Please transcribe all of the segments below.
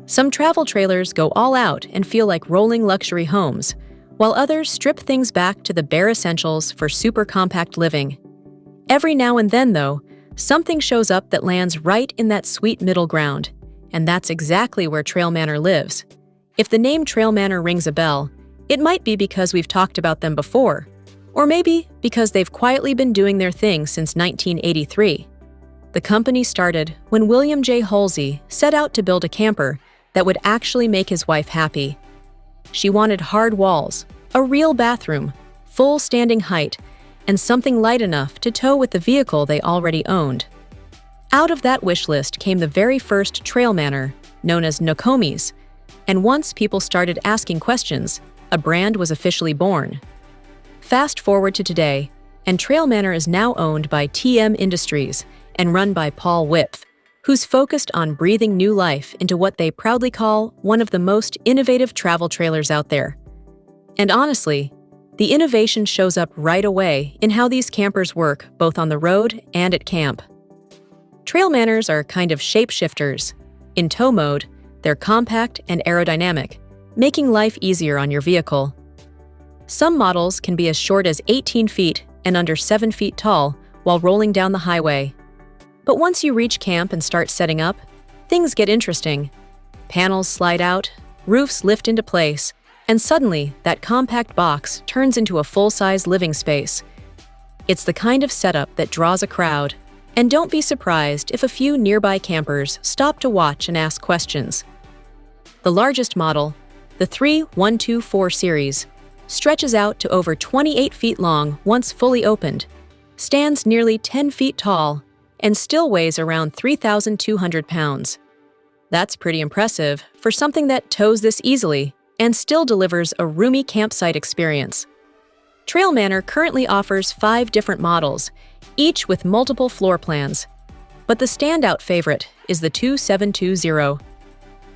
Some travel trailers go all out and feel like rolling luxury homes, while others strip things back to the bare essentials for super compact living. Every now and then, though, something shows up that lands right in that sweet middle ground, and that's exactly where TrailManor lives. If the name TrailManor rings a bell, it might be because we've talked about them before, or maybe because they've quietly been doing their thing since 1983. The company started when William J. Halsey set out to build a camper that would actually make his wife happy. She wanted hard walls, a real bathroom, full standing height, and something light enough to tow with the vehicle they already owned. Out of that wish list came the very first TrailManor, known as Nokomi's, and once people started asking questions, a brand was officially born. Fast forward to today, and TrailManor is now owned by TM Industries and run by Paul Wipf, who's focused on breathing new life into what they proudly call one of the most innovative travel trailers out there. And honestly, the innovation shows up right away in how these campers work both on the road and at camp. TrailManors are kind of shapeshifters. In tow mode, they're compact and aerodynamic, making life easier on your vehicle. Some models can be as short as 18 feet and under 7 feet tall while rolling down the highway. But once you reach camp and start setting up, things get interesting. Panels slide out, roofs lift into place, and suddenly that compact box turns into a full-size living space. It's the kind of setup that draws a crowd, and don't be surprised if a few nearby campers stop to watch and ask questions. The largest model, the 3124 series, stretches out to over 28 feet long once fully opened, stands nearly 10 feet tall, and still weighs around 3,200 pounds. That's pretty impressive for something that tows this easily and still delivers a roomy campsite experience. TrailManor currently offers 5 different models, each with multiple floor plans. But the standout favorite is the 2720.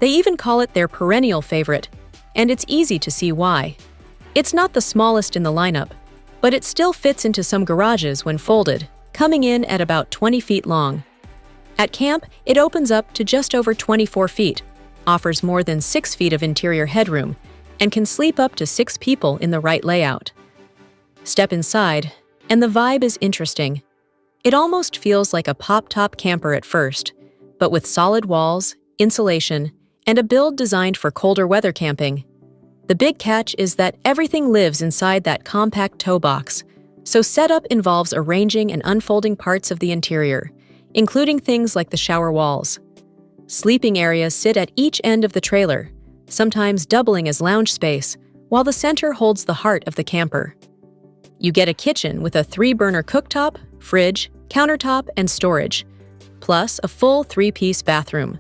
They even call it their perennial favorite, and it's easy to see why. It's not the smallest in the lineup, but it still fits into some garages when folded, coming in at about 20 feet long. At camp, it opens up to just over 24 feet, offers more than 6 feet of interior headroom, and can sleep up to 6 people in the right layout. Step inside, and the vibe is interesting. It almost feels like a pop-top camper at first, but with solid walls, insulation, and a build designed for colder weather camping. The big catch is that everything lives inside that compact tow box, so setup involves arranging and unfolding parts of the interior, including things like the shower walls. Sleeping areas sit at each end of the trailer, sometimes doubling as lounge space, while the center holds the heart of the camper. You get a kitchen with a 3-burner cooktop, fridge, countertop, and storage, plus a full 3-piece bathroom.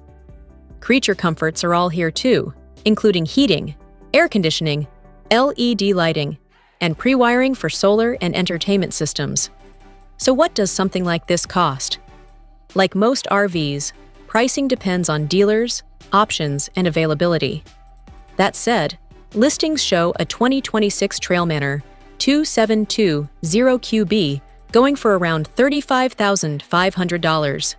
Creature comforts are all here too, including heating, air conditioning, LED lighting, and pre-wiring for solar and entertainment systems. So what does something like this cost? Like most RVs, pricing depends on dealers, options, and availability. That said, listings show a 2026 TrailManor 2720QB going for around $35,500.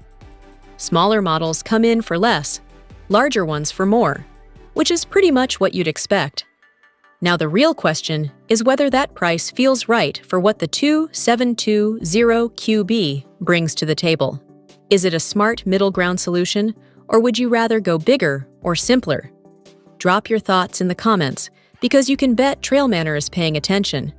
Smaller models come in for less, larger ones for more, which is pretty much what you'd expect. Now the real question is whether that price feels right for what the 2720QB brings to the table. Is it a smart middle ground solution, or would you rather go bigger or simpler? Drop your thoughts in the comments, because you can bet TrailManor is paying attention.